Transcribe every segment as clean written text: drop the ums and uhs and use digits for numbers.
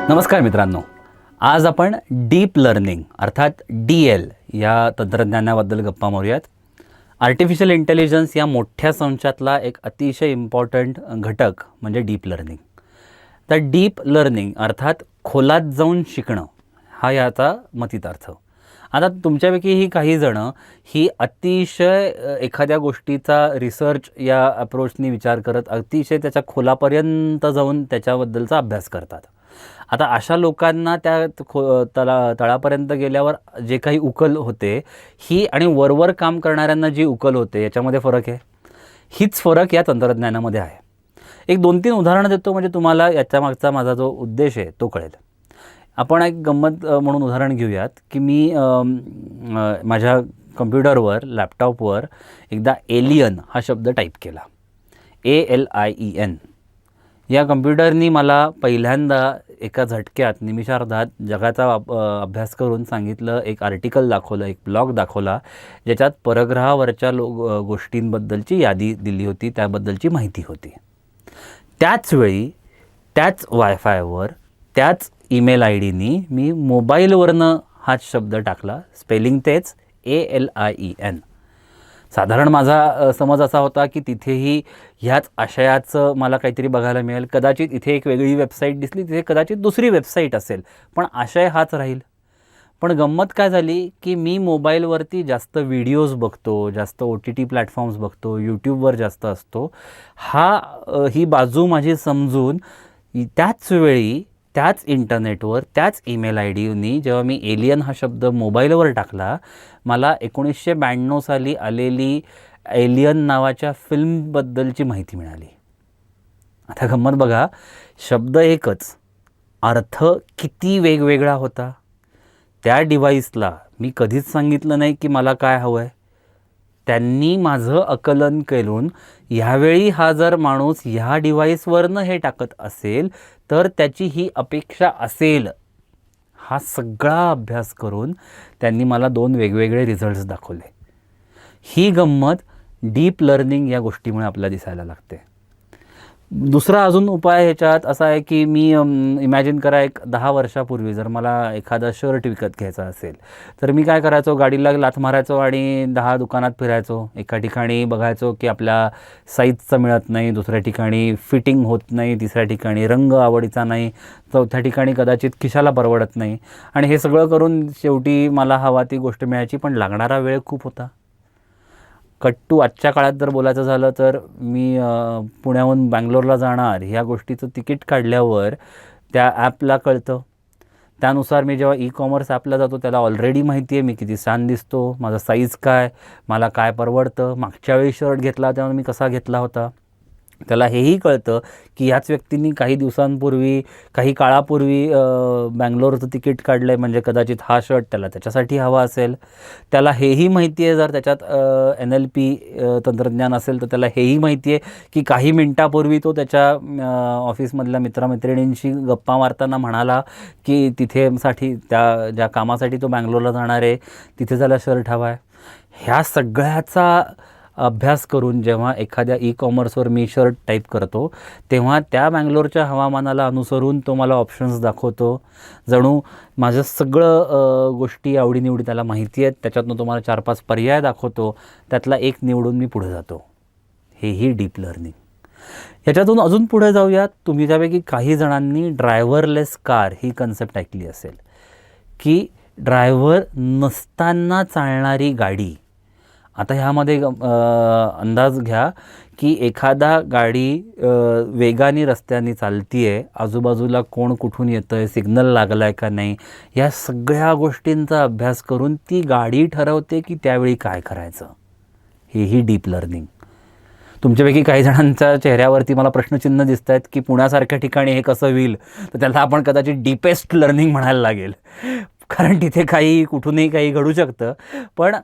नमस्कार मित्रांनो, आज आपण डीप लर्निंग अर्थात DL या तंत्रज्ञानाबद्दल गप्पा मारूयात. आर्टिफिशियल इंटेलिजन्स या मोठ्या संचातला एक अतिशय इम्पॉर्टंट घटक म्हणजे डीप लर्निंग. तर डीप लर्निंग अर्थात खोलात जाऊन शिकणं हा याचा मतितार्थ. आता तुमच्यापैकी ही काही जणं ही अतिशय एखाद्या गोष्टीचा रिसर्च या अप्रोचनी विचार करत अतिशय त्याच्या खोलापर्यंत जाऊन त्याच्याबद्दलचा अभ्यास करतात. आता अशा लोकांना त्या तळापर्यंत गेल्यावर जे काही उकल होते ही आणि वरवर काम करणाऱ्यांना जी उकल होते याच्यामध्ये फरक आहे. हीच फरक या तंत्रज्ञानामध्ये आहे. एक 2-3 उदाहरणं देतो म्हणजे तुम्हाला याच्यामागचा माझा जो उद्देश आहे तो कळेल. आपण एक गंमत म्हणून उदाहरण घेऊयात की मी माझ्या कम्प्युटरवर लॅपटॉपवर एकदा एलियन हा शब्द टाईप केला. ALIEN. या कम्प्युटरनी मला पहिल्यांदा एका झटक्यात निमिषार्धात जगाचा अभ्यास करून सांगितलं, एक आर्टिकल दाखवलं, एक ब्लॉग दाखवला ज्याच्यात परग्रहावरच्या गोष्टींबद्दलची यादी दिली होती, त्याबद्दलची माहिती होती. त्याचवेळी त्याच वायफायवर त्याच ईमेल IDनी मी मोबाईलवरनं हाच शब्द टाकला, स्पेलिंग तेच ALIEN. साधारण माझा समज असा होता की तिथेही ह्याच आशयाचं मला काहीतरी बघायला मिळेल. कदाचित इथे एक वेगळी वेबसाईट दिसली, तिथे कदाचित दुसरी वेबसाईट असेल, पण आशय हाच राहील. पण गंमत काय झाली की मी मोबाईलवरती जास्त व्हिडिओज बघतो, जास्त OTT प्लॅटफॉर्म्स बघतो, यूट्यूबवर जास्त असतो. ही बाजू माझी समजून त्याच वेळी त्याच इंटरनेटवर त्याच ईमेल IDनी जेव्हा मी एलियन हा शब्द मोबाईलवर टाकला, मला 1992 साली आलेली एलियन नावाच्या फिल्मबद्दलची माहिती मिळाली. आता गंमत बघा, शब्द एकच, अर्थ किती वेगवेगळा होता. त्या डिव्हाइसला मी कधीच सांगितलं नाही की मला काय हवं आहे. त्यांनी माझं आकलन करून ह्यावेळी हा जर माणूस ह्या डिव्हाइसवरनं हे टाकत असेल तर त्याची ही अपेक्षा असेल, हा सगळा अभ्यास करून त्यांनी मला 2 वेगवेगळे रिझल्ट्स दाखवले. ही गंमत डीप लर्निंग या गोष्टीमुळे आपल्याला दिसायला लागते. दुसरा अजून उपाय ह्याच्यात असा आहे की मी इमॅजिन करा एक 10 वर्षापूर्वी जर मला एखादा शर्ट विकत घ्यायचा असेल तर मी काय करायचो, गाडीला लाथ मारायचो आणि 10 दुकानात फिरायचो. एका ठिकाणी बघायचो की आपल्या साईजचं मिळत नाही, दुसऱ्या ठिकाणी फिटिंग होत नाही, तिसऱ्या ठिकाणी रंग आवडीचा नाही, चौथ्या ठिकाणी कदाचित खिशाला परवडत नाही. आणि हे सगळं करून शेवटी मला हवा ती गोष्ट मिळायची, पण लागणारा वेळ खूप होता. कट्टू आजच्या काळात जर बोलायचं झालं तर मी पुण्याहून बँगलोरला जाणार ह्या गोष्टीचं तिकीट काढल्यावर त्या ॲपला कळतं. त्यानुसार मी जेव्हा ई-कॉमर्स ॲपला जातो त्याला ऑलरेडी माहिती आहे मी किती छान दिसतो, माझा साईज काय, मला काय परवडतं, मागच्या वेळी शर्ट घेतला तेव्हा मी कसा घेतला होता. त्याला हेही कळतं की ह्याच व्यक्तींनी काही दिवसांपूर्वी, काही काळापूर्वी बँगलोरचं तिकीट काढलं आहे, म्हणजे कदाचित हा शर्ट त्याला त्याच्यासाठी हवा असेल. त्याला हेही माहिती आहे, जर त्याच्यात NLP तंत्रज्ञान असेल तर त्याला हेही माहिती आहे की काही मिनटापूर्वी तो त्याच्या ऑफिसमधल्या मित्रमैत्रिणींशी गप्पा मारताना म्हणाला की तिथेसाठी त्या ज्या कामासाठी तो बँगलोरला जाणार आहे तिथे त्याला शर्ट हवा आहे. ह्या सगळ्याचा अभ्यास करून जेव्हा एखाद्या ई-कॉमर्सवर मी शर्ट टाईप करतो तेव्हा त्या बँगलोरच्या हवामानाला अनुसरून तो मला ऑप्शन्स दाखवतो. जणू माझं सगळं गोष्टी आवडीनिवडी त्याला माहिती आहेत, त्याच्यातून तो मला 4-5 पर्याय दाखवतो, त्यातला एक निवडून मी पुढे जातो. हेही डीप लर्निंग. ह्याच्यातून अजून पुढे जाऊयात. तुम्ही त्यापैकी काही जणांनी ड्रायव्हरलेस कार ही कन्सेप्ट ऐकली असेल की ड्रायव्हर नसताना चालणारी गाडी. आता ह्यामध्ये अंदाज घ्या की एखादा गाडी वेगाने रस्त्याने चालती आहे, आजूबाजूला कोण कुठून येतं आहे, सिग्नल लागला आहे का नाही, या सगळ्या गोष्टींचा अभ्यास करून ती गाडी ठरवते की त्यावेळी काय करायचं. हेही डीप लर्निंग. तुमच्यापैकी काही जणांच्या चेहऱ्यावरती मला प्रश्नचिन्ह दिसत आहेत की पुण्यासारख्या ठिकाणी हे कसं होईल, तर त्याला आपण कदाचित डीपेस्ट लर्निंग म्हणायला लागेल, कारण तिथे काही कुठूनही काही घडू शकतं. पण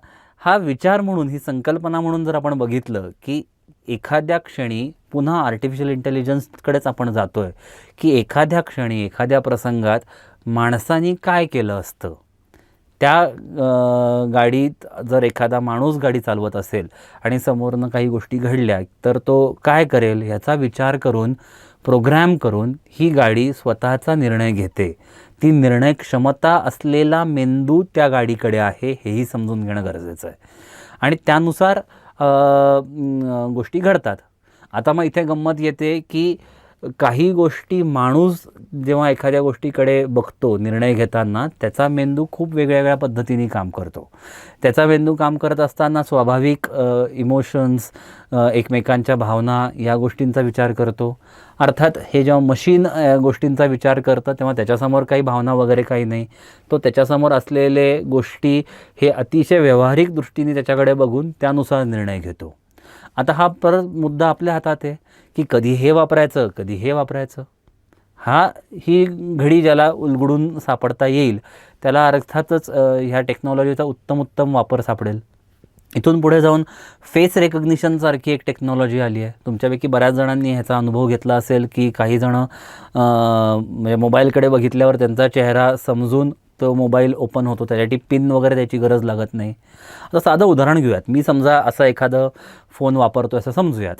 हा विचार म्हणून, ही संकल्पना म्हणून जर आपण बघितलं की एखाद्या क्षणी पुन्हा आर्टिफिशियल इंटेलिजन्सकडेच आपण जातो आहे की एखाद्या क्षणी एखाद्या प्रसंगात माणसाने काय केलं असतं. त्या गाडीत जर एखादा माणूस गाडी चालवत असेल आणि समोरनं काही गोष्टी घडल्या तर तो काय करेल ह्याचा विचार करून प्रोग्रॅम करून ही गाडी स्वतःचा निर्णय घेते. ती निर्णय क्षमता असलेला मेंदू त्या गाडीकडे आहे हेही समजून घेणं गरजेचं आहे आणि त्यानुसार गोष्टी घडतात. आता मग इथे गंमत येते की काही गोष्टी माणूस जेव्हा एखाद्या गोष्टीकडे बघतो निर्णय घेताना त्याचा मेंदू खूप वेगवेगळ्या पद्धतीने काम करतो. त्याचा मेंदू काम करत असताना स्वाभाविक इमोशन्स, एकमेकांच्या भावना या गोष्टींचा विचार करतो. अर्थात हे जेव्हा मशीन गोष्टींचा विचार करतं तेव्हा त्याच्यासमोर काही भावना वगैरे काही नाही. तो त्याच्यासमोर असलेले गोष्टी हे अतिशय व्यावहारिक दृष्टीने त्याच्याकडे बघून त्यानुसार निर्णय घेतो. आता हा परत मुद्दा आपल्या हातात आहे की कधी हे वापरायचं कधी हे वापरायचं. ही घडी ज्याला उलगडून सापडता येईल त्याला अर्थातच ह्या टेक्नॉलॉजीचा उत्तम वापर सापडेल. इथून पुढे जाऊन फेस रेकग्निशनसारखी एक टेक्नॉलॉजी आली आहे. तुमच्यापैकी बऱ्याच जणांनी ह्याचा अनुभव घेतला असेल की काही जणं म्हणजे मोबाईलकडे बघितल्यावर त्यांचा चेहरा समजून तो मोबाईल ओपन होतो, त्याच्यासाठी पिन वगैरे त्याची गरज लागत नाही. आता साधं उदाहरण घेऊयात. मी समजा असं एखादं फोन वापरतो असं समजूयात.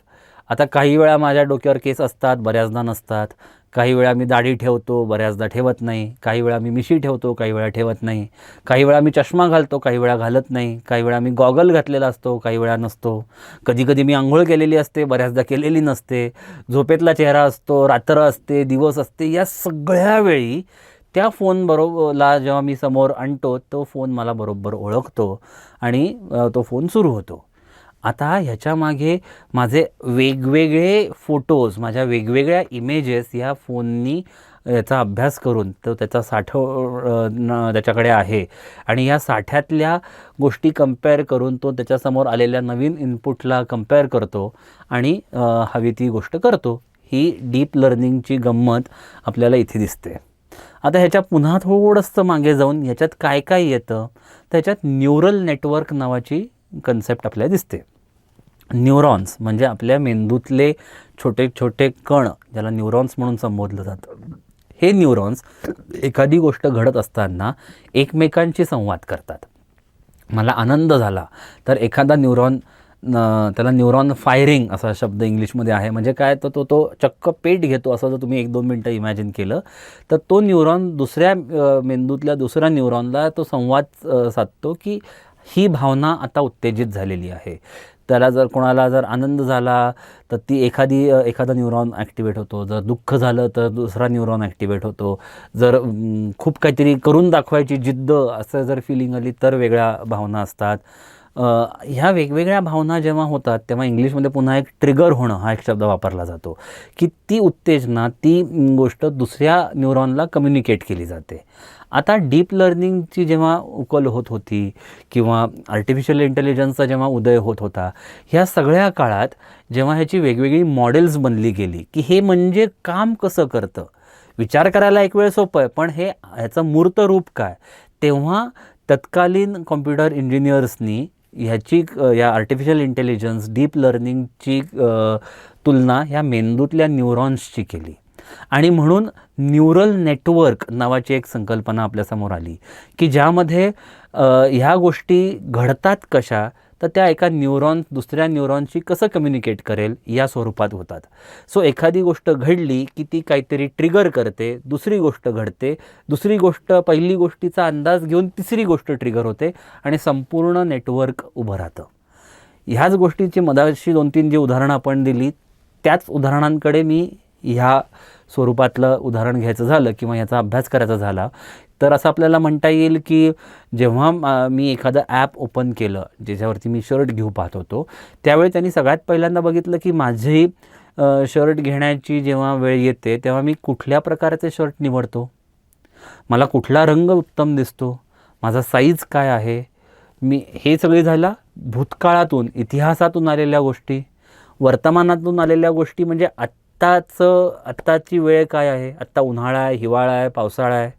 आता काही वेळा माझ्या डोक्यावर केस असतात, बऱ्याचदा नसतात. काही वेळा मी दाढी ठेवतो, बऱ्याचदा ठेवत नाही. काही वेळा मी मिशी ठेवतो, काही वेळा ठेवत नाही. काही वेळा मी चष्मा घालतो, काही वेळा घालत नाही. काही वेळा मी गॉगल घातलेला असतो, काही वेळा नसतो. कधी मी आंघोळ केलेली असते, बऱ्याचदा केलेली नसते. झोपेतला चेहरा असतो, रात्र असते, दिवस असते. या सगळ्या वेळी त्या फोनबरोबरला जेव्हा मी समोर आणतो तो फोन मला बरोबर ओळखतो आणि तो फोन सुरू होतो. आता ह्याच्यामागे माझे वेगवेगळे फोटोज, माझ्या वेगवेगळ्या इमेजेस या फोननी याचा अभ्यास करून तो त्याचा त्याच्याकडे आहे आणि या साठ्यातल्या गोष्टी कंपेअर करून तो त्याच्यासमोर आलेल्या नवीन इनपुटला कंपेअर करतो आणि हवी ती गोष्ट करतो. ही डीप लर्निंगची गंमत आपल्याला इथे दिसते. आता ह्याच्या पुन्हा थोडंसं मागे जाऊन ह्याच्यात काय काय येतं, त्याच्यात न्यूरल नेटवर्क नावाची कन्सेप्ट आपल्याला दिसते. न्यूरॉन्स म्हणजे आपल्या मेंदूतले छोटे छोटे कण, ज्याला न्यूरॉन्स म्हणून संबोधलं जातं. हे न्यूरॉन्स एखादी गोष्ट घडत असताना एकमेकांशी संवाद करतात. मला आनंद झाला तर एखादा न्यूरॉन, त्याला न्यूरॉन फायरिंग असा शब्द इंग्लिशमध्ये आहे. म्हणजे काय, तर तो चक्क पेट घेतो असं जर तुम्ही 1-2 मिनटं इमॅजिन केलं तर तो न्यूरॉन दुसऱ्या मेंदूतल्या दुसऱ्या न्यूरॉनला तो संवाद साधतो की ही भावना आता उत्तेजित झालेली आहे. त्याला जर कोणाला जर आनंद झाला तर ती एखादा न्यूरॉन ॲक्टिवेट होतो. जर दुःख झालं तर दुसरा न्यूरॉन ॲक्टिवेट होतो. जर खूप काहीतरी करून दाखवायची जिद्द असं जर फिलिंग आली तर वेगळ्या भावना असतात. ह्या वेगवेगळ्या भावना जेव्हा होतात तेव्हा इंग्लिशमध्ये पुन्हा एक ट्रिगर होणं हा एक शब्द वापरला जातो की ती उत्तेजना, ती गोष्ट दुसऱ्या न्यूरॉनला कम्युनिकेट केली जाते. आता डीप लर्निंगची जेव्हा उकल होत होती किंवा आर्टिफिशियल इंटेलिजन्सचा जेव्हा उदय होत होता, ह्या सगळ्या काळात जेव्हा ह्याची वेगवेगळी मॉडेल्स बनली गेली की हे म्हणजे काम कसं करतं, विचार करायला एक वेळ सोपं आहे पण ह्याचं मूर्त रूप काय, तेव्हा तत्कालीन कॉम्प्युटर इंजिनियर्सनी या आर्टिफिशियल इंटेलिजन्स डीप लर्निंगची तुलना ह्या मेंदूतल्या न्यूरॉन्सची केली आणि म्हणून न्यूरल नेटवर्क नावाची एक संकल्पना आपल्यासमोर आली की ज्यामध्ये ह्या गोष्टी घडतात कशा, तर त्या एका न्यूरॉन दुसऱ्या न्यूरॉनशी कसं कम्युनिकेट करेल या स्वरूपात होतात. सो एखादी गोष्ट घडली की ती काहीतरी ट्रिगर करते, दुसरी गोष्ट घडते, दुसरी गोष्ट पहिली गोष्टीचा अंदाज घेऊन तिसरी गोष्ट ट्रिगर होते आणि संपूर्ण नेटवर्क उभं राहतं. ह्याच गोष्टीची मगाशी 2-3 जी उदाहरणं आपण दिली त्याच उदाहरणांकडे मी ह्या स्वरूपातलं उदाहरण घ्यायचं झालं किंवा याचा अभ्यास करायचा झाला तर असं आपल्याला म्हणता येईल की जेव्हा मी एखादं ॲप ओपन केलं ज्याच्यावरती मी शर्ट घेऊ पाहत होतो त्यावेळी त्यांनी सगळ्यात पहिल्यांदा बघितलं की माझी शर्ट घेण्याची जेव्हा वेळ येते तेव्हा मी कुठल्या प्रकारचे शर्ट निवडतो, मला कुठला रंग उत्तम दिसतो, माझा साईज काय आहे. हे सगळे झालं भूतकाळातून, इतिहासातून आलेल्या गोष्टी, वर्तमानातून आलेल्या गोष्टी. म्हणजे आत्ताची वेळ काय आहे, आत्ता उन्हाळा आहे, हिवाळा आहे, पावसाळा आहे,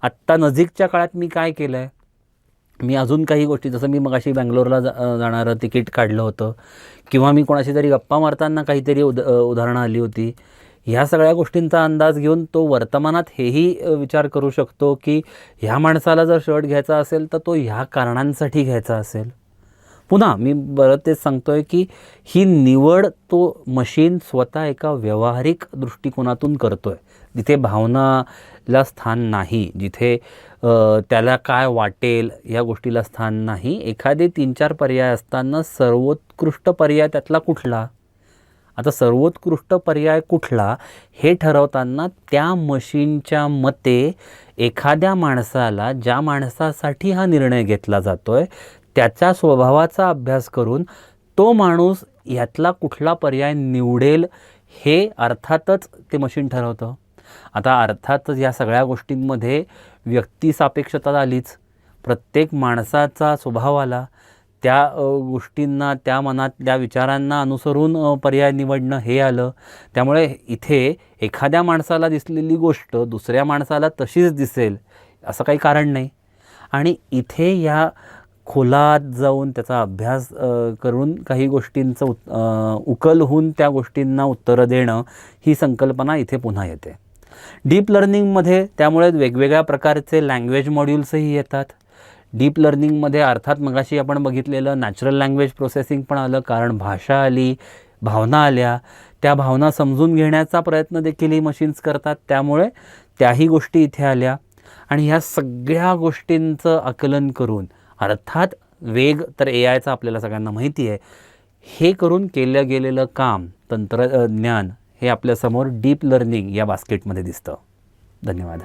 आत्ता नजीकच्या काळात मी काय केलं आहे. मी अजून काही गोष्टी, जसं मी मगाशी बँगलोरला जाणारं तिकीट काढलं होतं किंवा मी कोणाशी तरी गप्पा मारताना काहीतरी उदाहरणं आली होती. ह्या सगळ्या गोष्टींचा अंदाज घेऊन तो वर्तमानात हेही विचार करू शकतो की ह्या माणसाला जर शर्ट घ्यायचा असेल तर तो ह्या कारणांसाठी घ्यायचा असेल. पुन्हा मी बरं तेच सांगतोय की ही निवड तो मशीन स्वतः एका व्यावहारिक दृष्टिकोनातून करतोय, जिथे भावनाला स्थान नाही, जिथे त्याला काय वाटेल या गोष्टीला स्थान नाही. एखादे 3-4 पर्याय असताना सर्वोत्कृष्ट पर्याय त्यातला कुठला? आता सर्वोत्कृष्ट पर्याय कुठला हे ठरवताना त्या मशीनच्या मते एखाद्या माणसाला, ज्या माणसासाठी हा निर्णय घेतला जातोय, त्याच्या स्वभावाचा अभ्यास करून तो माणूस यातला कुठला पर्याय निवडेल हे अर्थातच ते मशीन ठरवतं. आता अर्थातच या सगळ्या गोष्टींमध्ये व्यक्तिसापेक्षता आलीच. प्रत्येक माणसाचा स्वभाव आला, त्या गोष्टींना, त्या मनातल्या विचारांना अनुसरून पर्याय निवडणं हे आलं. त्यामुळे इथे एखाद्या माणसाला दिसलेली गोष्ट दुसऱ्या माणसाला तशीच दिसेल असं काही कारण नाही. आणि इथे या खोलात जाऊन त्याचा अभ्यास करून काही गोष्टींचं उकल होऊन त्या गोष्टींना उत्तरं देणं ही संकल्पना इथे पुन्हा येते. डीप लर्निंगमध्ये त्यामुळे वेगवेगळ्या प्रकारचे लँग्वेज मॉड्यूल्सही येतात. डीप लर्निंगमध्ये अर्थात मगाशी आपण बघितलेलं नॅचरल लँग्वेज प्रोसेसिंग पण आलं, कारण भाषा आली, भावना आल्या, त्या भावना समजून घेण्याचा प्रयत्न देखील ही मशीन्स करतात, त्यामुळे त्याही गोष्टी इथे आल्या. आणि ह्या सगळ्या गोष्टींचं आकलन करून, अर्थात वेग तर AIचा आपल्याला सगळ्यांना माहिती आहे, हे करून केलं गेलेलं काम, तंत्रज्ञान हे आपल्यासमोर डीप लर्निंग या बास्केटमध्ये दिसतं. धन्यवाद.